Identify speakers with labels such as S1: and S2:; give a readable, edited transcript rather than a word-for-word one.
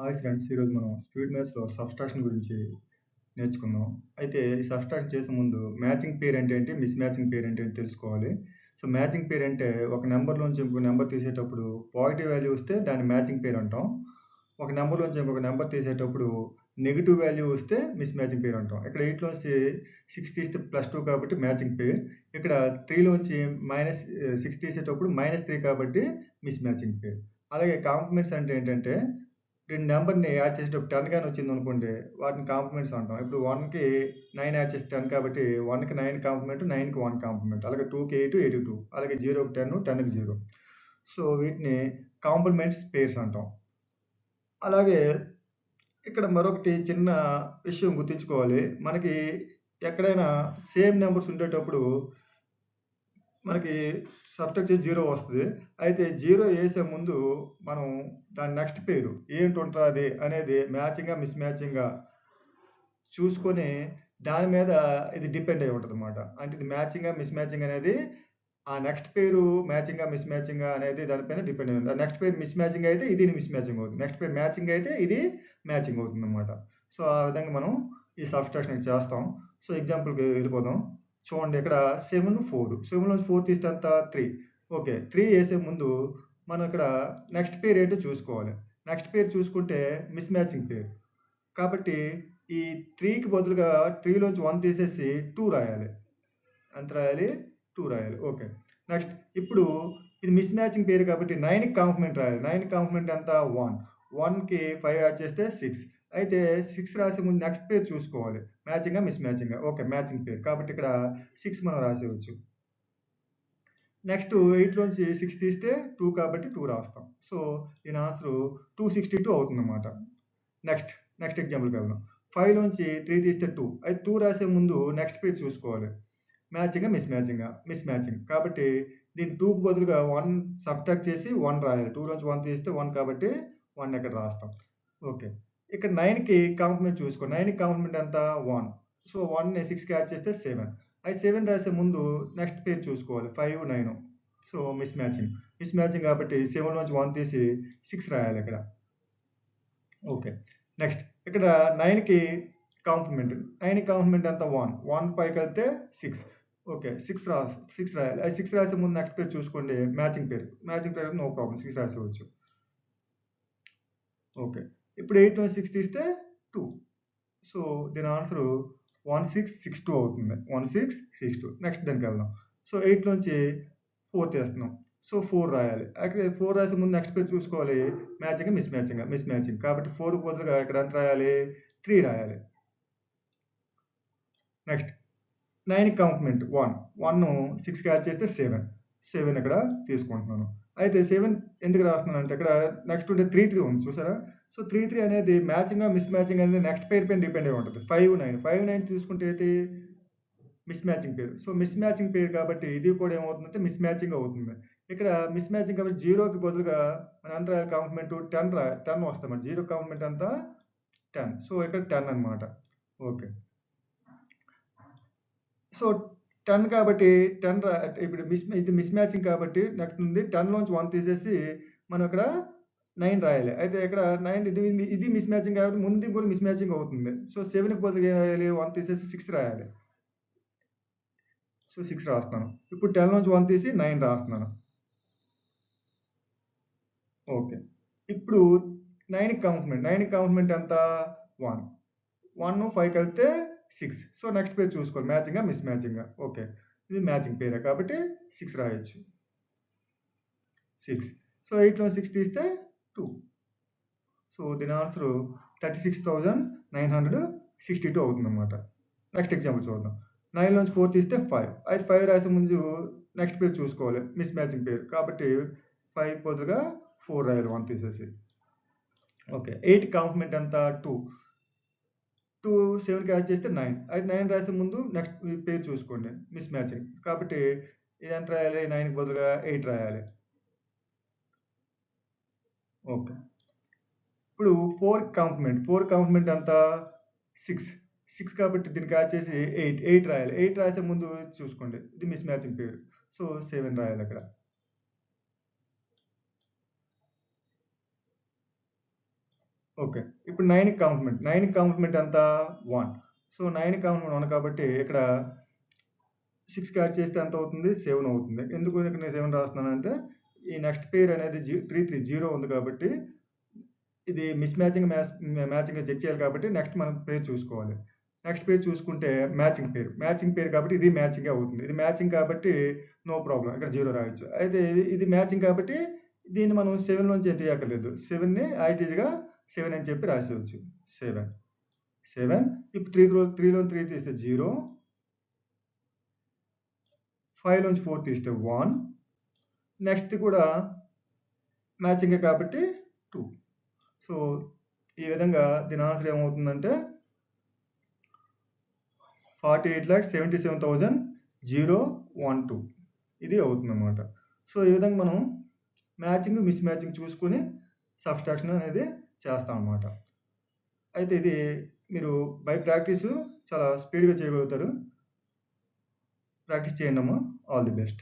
S1: Hi friends, ఈరోజు మనం speed మ్యాథ్స్‌లో సబ్‌స్ట్రాక్షన్ గురించి నేర్చుకుందాం. అయితే ఈ సబ్‌స్ట్రాక్షన్ చేసే ముందు మ్యాచింగ్ పెయిర్ అంటే ఏంటి? మిస్ మ్యాచింగ్ పెయిర్ అంటే ఏంటి తెలుసుకోవాలి. సో, మ్యాచింగ్ పెయిర్ అంటే ఒక నంబర్‌లోంచి ఇంకో నంబర్ తీసేటప్పుడు పాజిటివ్ వాల్యూ వస్తే దాన్ని మ్యాచింగ్ పెయిర్ అంటాం. ఒక నంబర్‌లోంచి ఇంకొక నంబర్ తీసేటప్పుడు నెగెటివ్ వాల్యూ వస్తే మిస్ మ్యాచింగ్ పెయిర్ అంటాం. ఇక్కడ 8లోంచి 6 తీస్తే +2 కాబట్టి మ్యాచింగ్ పెయిర్. ఇక్కడ 3లోంచి -6 తీసేటప్పుడు -3 కాబట్టి మిస్ మ్యాచింగ్ పెయిర్. అలాగే కాంప్లిమెంట్స్ అంటే ఏంటంటే 2 నంబర్‌ని యాడ్ చేసేటప్పుడు 10 గాని వచ్చిందనుకోండి, వాటిని కాంప్లిమెంట్స్ అంటాం. ఇప్పుడు 1కి 9 యాడ్ చేస్తే 10 కాబట్టి 1కి 9 కాంప్లిమెంట్, 9కి 1 కాంప్లిమెంట్. అలాగే 2కి 8, 8కి 2. అలాగే 0కి 10, 10కి 0. సో, వీటిని కాంప్లిమెంట్స్ పెయిర్స్ అంటాం. అలాగే ఇక్కడ మరొకటి చిన్న విషయం గుర్తుంచుకోవాలి. మనకి ఎక్కడైనా సేమ్ నంబర్స్ ఉండేటప్పుడు మనకి సబ్‌ట్రాక్ట్ 0 వస్తది. అయితే 0 ఏసే ముందు మనం దాని నెక్స్ట్ పేరు ఏంటుంటాది అనేది మ్యాచింగా, మిస్ మ్యాచింగా చూసుకొని దాని మీద ఇది డిపెండ్ అయ్యి ఉంటదన్నమాట. అంటే ఇది మ్యాచింగా, మిస్ మ్యాచింగ్ అనేది ఆ నెక్స్ట్ పేరు మ్యాచింగా, మిస్ మ్యాచింగా అనేది దానిపైన డిపెండ్ అయ్యి ఉంది. ఆ నెక్స్ట్ పేరు మిస్ మ్యాచింగ్ అయితే ఇది మిస్ మ్యాచింగ్ అవుతుంది. నెక్స్ట్ పేరు మ్యాచింగ్ అయితే ఇది మ్యాచింగ్ అవుతుందన్నమాట. సో, ఆ విధంగా మనం ఈ సబ్‌ట్రాక్షన్ చేస్తాం. సో, ఎగ్జాంపుల్‌కి వెళ్ళిపోదాం. చూడండి ఇక్కడ 7, 4. 7లోంచి 4 తీస్తే ఎంత? 3. ఓకే. 3 ఏసే ముందు మనం ఇక్కడ నెక్స్ట్ పేరు ఏంటో చూసుకోవాలి. నెక్స్ట్ పేరు చూసుకుంటే మిస్ మ్యాచింగ్ పేరు. కాబట్టి ఈ 3కి బదులుగా 3లోంచి 1 తీసేసి 2 రాయాలి. ఎంత రాయాలి? 2 రాయాలి. ఓకే. నెక్స్ట్ ఇప్పుడు ఇది మిస్ మ్యాచింగ్ పేరు కాబట్టి 9కి కాంప్లిమెంట్ రాయాలి. 9కి కాంప్లిమెంట్ ఎంత? 1. 1కి 5 యాడ్ చేస్తే 6. అయితే 6 రాసే ముందు నెక్స్ట్ పేరు చూసుకోవాలి. మ్యాచింగా? మిస్ మ్యాచింగా? ఓకే. మ్యాచింగ్ పేరు. కాబట్టి ఇక్కడ 6 మనం రాసేయొచ్చు. నెక్స్ట్ 8లోంచి 6 తీస్తే 2 కాబట్టి 2 రాస్తాం. సో, దీని ఆన్సరు 262 అవుతుందన్నమాట. నెక్స్ట్ ఎగ్జాంపుల్‌కి వెళ్దాం. 5లోంచి 3 తీస్తే 2. అయితే 2 రాసే ముందు నెక్స్ట్ పేరు చూసుకోవాలి. మ్యాచింగా? మిస్ మ్యాచింగా? Mismatching. కాబట్టి దీన్ని 2కి బదులుగా 1 సబ్‌ట్రాక్ట్ చేసి 1 రాయాలి. 2లోంచి 1 తీస్తే 1 కాబట్టి 1 ఇక్కడ రాస్తాం. ఓకే. ఇక్కడ 9కి కాంప్లిమెంట్ చూసుకో. 9కి కాంప్లిమెంట్ ఎంత? 1. సో, 1ని 6కి యాడ్ చేస్తే 7. అయితే 7 రాసే ముందు నెక్స్ట్ పేరు చూసుకోవాలి. 5, 9. So, miss matching. Miss matching కాబట్టి 7లోంచి 1 తీసి 6 రాయాలి ఇక్కడ. ఓకే. నెక్స్ట్ ఇక్కడ 9కి కాంప్లిమెంట్. 9కి కాంప్లిమెంట్ ఎంత? 1. 1, 5 కలిపితే 6. ఓకే. 6 రాయాలి. 6 రాసే ముందు నెక్స్ట్ పేరు చూసుకోండి. మ్యాచింగ్ పేరు. మ్యాచింగ్ పేరు నో ప్రాబ్లమ్ 6 రాసేయవచ్చు. ఓకే. ఇప్పుడు 8లోంచి 6 తీస్తే 2. సో, దీని ఆన్సరు 1662 అవుతుంది. 1662. నెక్స్ట్ దానికెళ్దాం. సో, 8లోంచి 4 తీస్తున్నాం. సో, 4 రాయాలి. అయితే 4 రాసే ముందు నెక్స్ట్ పేరు చూసుకోవాలి. మ్యాచింగా? మిస్ మ్యాచింగా? Mismatching. కాబట్టి 4కి బదులుగా ఇక్కడ ఎంత రాయాలి? 3 రాయాలి. నెక్స్ట్ 9కి కాంప్లిమెంట్ 1. 1 6కి యాడ్ చేస్తే 7. 7 ఇక్కడ తీసుకుంటున్నాను. అయితే 7 ఎందుకు రాస్తున్నానంటే ఇక్కడ నెక్స్ట్ ఉండే 3, 3 ఉంది చూసారా? సో, 3, 3 అనేది మ్యాచింగా, మిస్ మ్యాచింగ్ అనేది నెక్స్ట్ పేరు పైన డిపెండ్ అయ్యి ఉంటది. 5, 9. 5, 9 చూసుకుంటే ఏంటి? మిస్ మ్యాచింగ్ పేరు. సో, మిస్ మ్యాచింగ్ పేరు కాబట్టి ఇది కూడా ఏమవుతుందంటే మిస్ మ్యాచింగ్ అవుతుంది. ఇక్కడ మిస్ మ్యాచింగ్ కాబట్టి 0కి బదులుగా మనం ఎంత రాయాలి కాంప్లిమెంట్ 10 వస్తాయి మరి. 0 కాంప్లిమెంట్ ఎంత? 10. సో, ఇక్కడ 10 అన్నమాట. ఓకే. సో, 10 కాబట్టి 10 ఇప్పుడు ఇది మిస్ మ్యాచింగ్ కాబట్టి నెక్స్ట్ ఉంది 10లోంచి 1 తీసేసి మనం ఇక్కడ 9 రాయాలి. అయితే ఇక్కడ 9 ఇది మిస్ మ్యాచింగ్ కాబట్టి ముందుది కూడా మిస్ మ్యాచింగ్ అవుతుంది. సో, 7కి బదులుగా ఏం రాయాలి? 1 తీసేసి 6 రాయాలి. సో, 6 రాస్తున్నాను. ఇప్పుడు 10లోంచి 1 తీసి 9 రాస్తున్నాను. ఓకే. ఇప్పుడు 9కి కాంప్లిమెంట్. 9కి కాంప్లిమెంట్ ఎంత? 1. 1, 5 కలిపితే 6. సో, నెక్స్ట్ పేరు చూసుకోవాలి. మ్యాచింగా? మిస్ మ్యాచింగా? ఓకే. ఇది మ్యాచింగ్ పేరే కాబట్టి 6 రాయొచ్చు. 6. సో, 8లో 6 తీస్తే 2. సో, దీని ఆన్సరు 36,962 అవుతుందన్నమాట. నెక్స్ట్ ఎగ్జాంపుల్ చూద్దాం. 9లోంచి 4 తీస్తే 5. అయితే 5 రాసే ముందు నెక్స్ట్ పేరు చూసుకోవాలి. మిస్ మ్యాచింగ్ పేరు. కాబట్టి 5 బదులుగా 4 రాయాలి 1 తీసేసి. ఓకే. 8 కాంప్లిమెంట్ ఎంత? 2. 2 7కి యాడ్ చేస్తే 9. అయితే 9 రాసే ముందు నెక్స్ట్ పేరు చూసుకోండి. Miss matching. కాబట్టి ఇది ఎంత రాయాలి? 9కి బదులుగా 8 రాయాలి. ఓకే. ఇప్పుడు 4కి కాంప్లిమెంట్ ఎంత? 6. 6 కాబట్టి దీనికి యాడ్ చేసి 8 రాయాలి. 8 రాసే ముందు చూసుకోండి. ఇది మిస్ మ్యాచింగ్ పేరు. సో, 7 రాయాలి అక్కడ. ఓకే. ఇప్పుడు 9కి కాంప్లిమెంట్. 9కి కాంప్లిమెంట్ ఎంత? 1. సో, 9కి కాంప్లిమెంట్ 1 కాబట్టి ఇక్కడ 6కి యాడ్ చేస్తే ఎంత అవుతుంది? 7 అవుతుంది. ఎందుకు ఇక్కడ నేను 7 రాస్తున్నానంటే, ఈ నెక్స్ట్ పెయిర్ అనేది 0 ఉంది కాబట్టి, ఇది మ్యాచింగ్‌గా చెక్ చేయాలి కాబట్టి, నెక్స్ట్ మనం పెయిర్ చూసుకోవాలి. నెక్స్ట్ పెయిర్ చూసుకుంటే మ్యాచింగ్ పెయిర్. మ్యాచింగ్ పెయిర్ కాబట్టి ఇది మ్యాచింగే అవుతుంది. ఇది మ్యాచింగ్ కాబట్టి నో ప్రాబ్లమ్. ఇక్కడ 0 రాయొచ్చు. అయితే ఇది మ్యాచింగ్ కాబట్టి దీన్ని మనం 7 లోంచి ఏం తీయక్కర్లేదు. 7ని యాజ్ ఈజ్‌గా 7 అని చెప్పి రాసేయొచ్చు. 7. 7 ఇప్పుడు 3 లోంచి 3 తీస్తే 0. 5 లోంచి 4 తీస్తే 1. నెక్స్ట్ కూడా మ్యాచింగే కాబట్టి 2. సో, ఈ విధంగా దీని ఆన్సర్ ఏమవుతుందంటే 48,77,012 ఇది అవుతుందన్నమాట. సో, ఈ విధంగా మనం మ్యాచింగ్, మిస్ మ్యాచింగ్ చూసుకొని సబ్‌స్ట్రాక్షన్ అనేది చేస్తామన్నమాట. అయితే ఇది మీరు బై ప్రాక్టీసు చాలా స్పీడ్‌గా చేయగలుగుతారు. ప్రాక్టీస్ చేయండమ్మా. All the best.